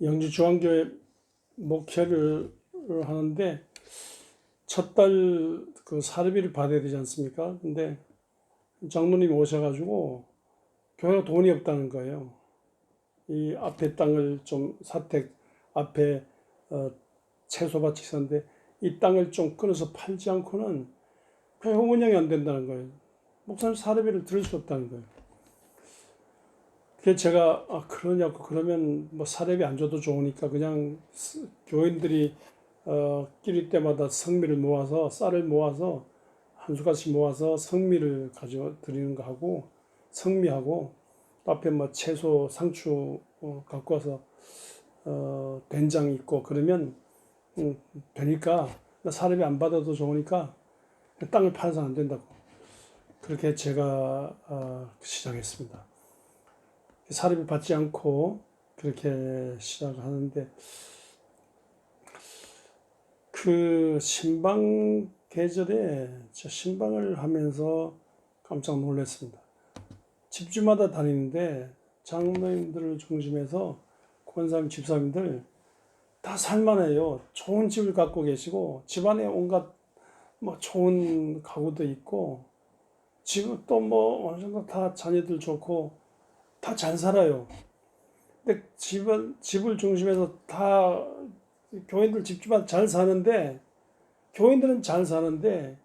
영주 중앙교회 목회를 하는데 첫 달 그 사례비를 받아야 되지 않습니까? 근데 장로님이 오셔가지고 교회가 돈이 없다는 거예요. 이 앞에 땅을 좀 사택 앞에 채소밭이 있었는데 이 땅을 좀 끊어서 팔지 않고는 교회 운영이 안 된다는 거예요. 목사님 사례비를 들을 수 없다는 거예요. 그래서 제가 그러냐고 그러면 뭐 사례비 안 줘도 좋으니까 그냥 교인들이 끼리 때마다 성미를 모아서 쌀을 모아서 한 수가씩 모아서 성미를 가져 드리는 거 하고 성미하고 앞에 뭐 채소 상추 갖고 와서 된장 있고 그러면 되니까 사례비 안 받아도 좋으니까 땅을 팔아서 안 된다고 그렇게 제가 시작했습니다. 사례비 받지 않고 그렇게 시작을 하는데 그 신방 계절에 신방을 하면서 깜짝 놀랐습니다. 집주마다 다니는데 장로님들을 중심해서 권사님, 집사님들 다 살만해요. 좋은 집을 갖고 계시고 집안에 온갖 뭐 좋은 가구도 있고 집은 또 뭐 어느 정도 다 자녀들 좋고 다 잘 살아요. 근데 집을 중심해서 다 교인들 집집안 잘 사는데 교인들은 잘 사는데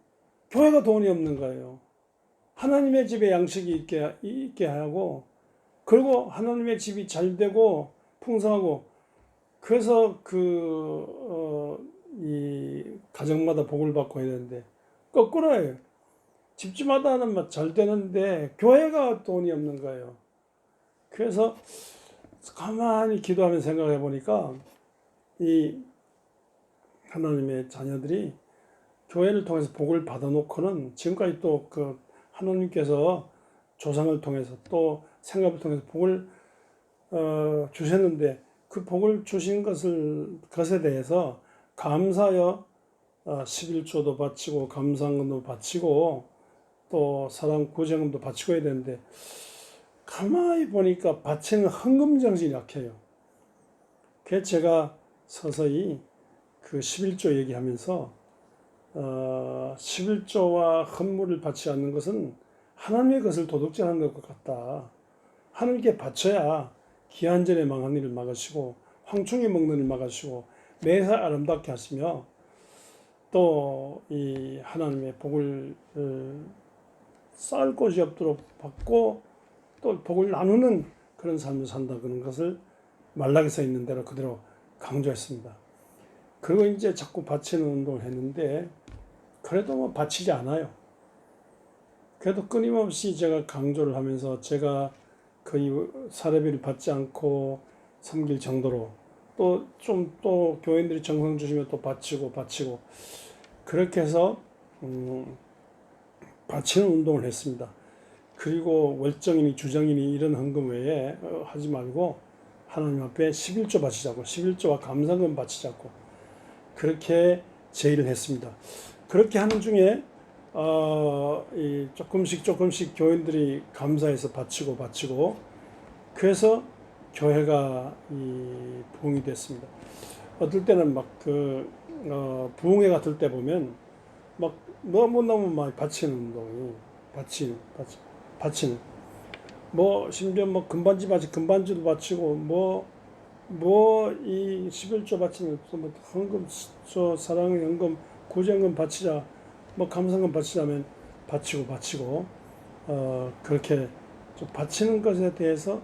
교회가 돈이 없는 거예요. 하나님의 집에 양식이 있게 하고 그리고 하나님의 집이 잘 되고 풍성하고 그래서 이 가정마다 복을 받고 해야 되는데 거꾸로예요. 집집마다는 잘 되는데 교회가 돈이 없는 거예요. 그래서 가만히 기도하면서 생각해 보니까 이 하나님의 자녀들이 교회를 통해서 복을 받아놓고는 지금까지 또 그 하나님께서 조상을 통해서 또 생각을 통해서 복을 주셨는데 그 복을 주신 것에 대해서 감사여 11조도 바치고 감사금도 바치고 또 사랑 구제금도 바치고 해야 되는데 가만히 보니까 바치는 헌금 정신이 약해요. 그래서 제가 서서히 그 11조 얘기하면서 11조와 헌물을 바치지 않는 것은 하나님의 것을 도둑질하는 것 같다. 하나님께 바쳐야 기한전에 망한 일을 막으시고 황충이 먹는 일을 막으시고 매사 아름답게 하시며 또 이 하나님의 복을 쌓을 곳이 없도록 받고 또 복을 나누는 그런 삶을 산다 그런 것을 말락에 서 있는 대로 그대로 강조했습니다. 그리고 이제 자꾸 바치는 운동을 했는데 그래도 뭐 바치지 않아요. 그래도 끊임없이 제가 강조를 하면서 제가 거의 사례비를 받지 않고 섬길 정도로 또 교인들이 정성 주시면 또 바치고 그렇게 해서 바치는 운동을 했습니다. 그리고 월정이니 주정이니 이런 헌금 외에 하지 말고 하나님 앞에 11조 바치자고 11조와 감사금 바치자고 그렇게 제의를 했습니다. 그렇게 하는 중에 조금씩 교인들이 감사해서 바치고 그래서 교회가 부흥이 됐습니다. 어떨 때는 부흥회 같을 때 보면 막 너무너무 많이 바치는 운동이 바치는 뭐 심지어 뭐 금반지도 바치고 이 11조 바치면 뭐 헌금 사랑의 헌금 구제헌금 바치자 뭐 감사헌금 바치자면 바치고 그렇게 좀 바치는 것에 대해서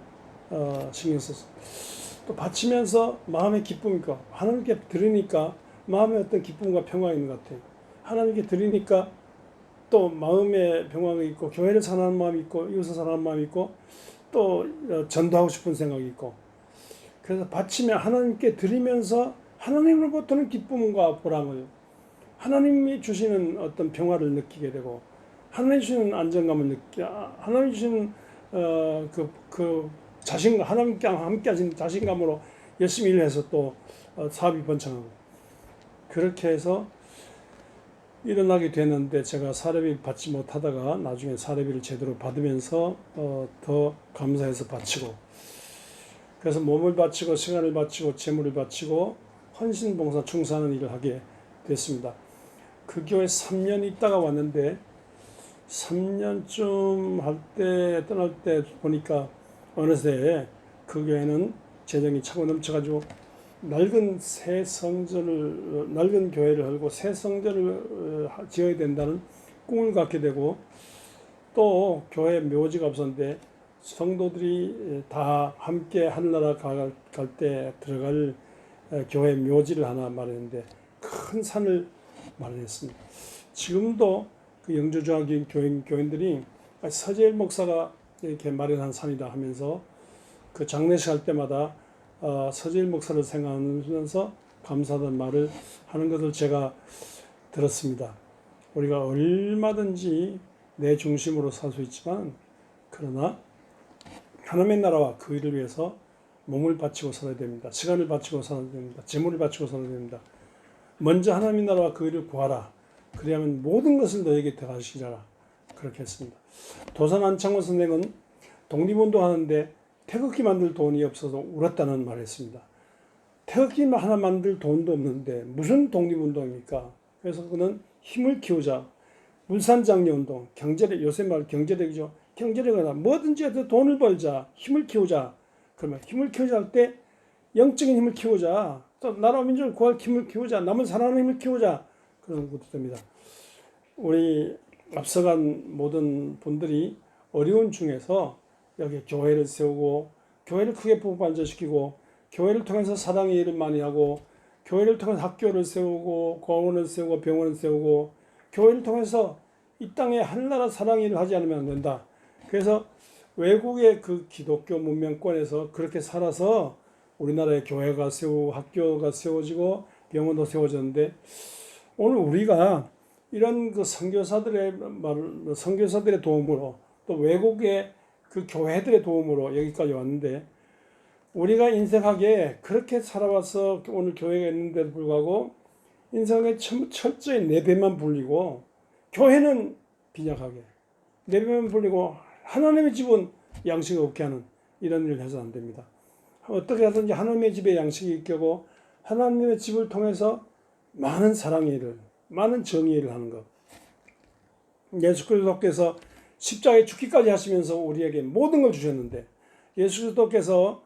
신경 썼어. 또 바치면서 마음의 기쁨이 있고 하나님께 드리니까 마음에 어떤 기쁨과 평화가 있는 것 같아요. 하나님께 드리니까 또 마음의 평화가 있고 교회를 사랑하는 마음이 있고 이웃을 사랑하는 마음이 있고 또 전도하고 싶은 생각이 있고 그래서 바치면 하나님께 드리면서 하나님으로부터는 기쁨과 보람을 하나님이 주시는 어떤 평화를 느끼게 되고 하나님이 주시는 안정감을 하나님이 주시는 자신감 하나님께 함께 하시는 자신감으로 열심히 일해서 또 사업이 번창하고 그렇게 해서 일어나게 되는데 제가 사례비 받지 못하다가 나중에 사례비를 제대로 받으면서 더 감사해서 바치고 그래서 몸을 바치고 시간을 바치고 재물을 바치고 헌신, 봉사, 충성하는 일을 하게 됐습니다. 그 교회 3년 있다가 왔는데 3년쯤 할 때 떠날 때 보니까 어느새 그 교회는 재정이 차고 넘쳐가지고 낡은 교회를 헐고 새 성전을 지어야 된다는 꿈을 갖게 되고, 또 교회 묘지가 없었는데 성도들이 다 함께 하늘나라 갈 때 들어갈 교회 묘지를 하나 마련했는데 큰 산을 마련했습니다. 지금도 그 영주중앙교회 교인들이 서재일 목사가 이렇게 마련한 산이다 하면서 그 장례식 할 때마다 서재일 목사를 생각하면서 감사하다는 말을 하는 것을 제가 들었습니다. 우리가 얼마든지 내 중심으로 살 수 있지만, 그러나 하나님의 나라와 그 일을 위해서 몸을 바치고 살아야 됩니다. 시간을 바치고 살아야 됩니다. 재물을 바치고 살아야 됩니다. 먼저 하나님의 나라와 그 일을 구하라. 그리하면 모든 것을 너에게 더하시리라. 그렇게 했습니다. 도산 안창호 선생은 독립운동하는데 태극기 만들 돈이 없어서 울었다는 말을 했습니다. 태극기 하나 만들 돈도 없는데 무슨 독립운동입니까? 그래서 그는 힘을 키우자. 물산장려운동, 경제력, 요새 말 경제력이죠. 경제력이나 뭐든지 해서 돈을 벌자. 힘을 키우자. 그러면 힘을 키우자 할 때 영적인 힘을 키우자. 또 나라 민족을 구할 힘을 키우자. 남을 사랑하는 힘을 키우자. 그런 것도 됩니다. 우리 앞서간 모든 분들이 어려운 중에서 여기 교회를 세우고, 교회를 크게 부발전시키고, 교회를 통해서 사랑의 일을 많이 하고, 교회를 통해서 학교를 세우고, 공원을 세우고, 병원을 세우고, 교회를 통해서 이 땅에 하늘나라 사랑의 일을 하지 않으면 안 된다. 그래서 외국의 그 기독교 문명권에서 그렇게 살아서 우리나라의 교회가 세우고 학교가 세워지고 병원도 세워졌는데, 오늘 우리가 이런 그 선교사들의 도움으로, 또 외국의 그 교회들의 도움으로 여기까지 왔는데, 우리가 인생하게 그렇게 살아와서 오늘 교회가 있는데도 불구하고 인생에 철저히 내 배만 불리고, 교회는 빈약하게 내 배만 불리고 하나님의 집은 양식이 없게 하는 이런 일을 해서는 안 됩니다. 어떻게 하든지 하나님의 집에 양식이 있게 하고, 하나님의 집을 통해서 많은 사랑의 일을, 많은 정의의 일을 하는 것. 예수 그리스도께서 십자가에 죽기까지 하시면서 우리에게 모든 걸 주셨는데, 예수 그리스도께서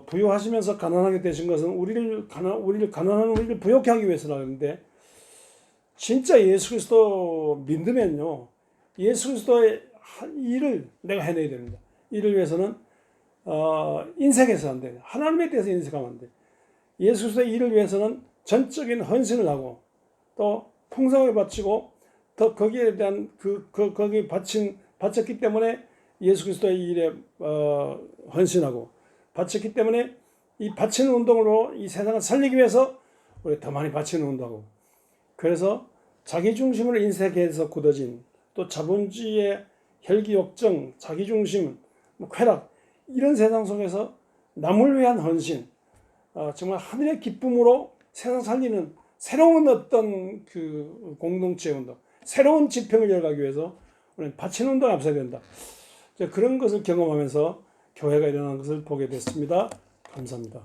부유하시면서 가난하게 되신 것은 우리를 가난한 우리를 부욕해 하기 위해서라는데, 진짜 예수 그리스도 믿으면요, 예수 그리스도의 일을 내가 해내야 됩니다. 이를 위해서는 인색해서 안 돼. 하나님에 대해서 인색하면 안 돼. 예수 그리스도의 일을 위해서는 전적인 헌신을 하고, 또 풍성하게 바치고, 더 거기에 대한 거기에 바쳤기 때문에 예수 그리스도의 일에 헌신하고, 바쳤기 때문에 이 바치는 운동으로 이 세상을 살리기 위해서 우리 더 많이 바치는 운동하고, 그래서 자기 중심으로 인색해서 굳어진, 또 자본주의의 혈기욕정, 자기중심, 쾌락, 이런 세상 속에서 남을 위한 헌신, 정말 하늘의 기쁨으로 세상 살리는 새로운 어떤 그 공동체 운동, 새로운 지평을 열어가기 위해서 우리는 바치는 운동에 앞서야 된다. 그런 것을 경험하면서 교회가 일어나는 것을 보게 됐습니다. 감사합니다.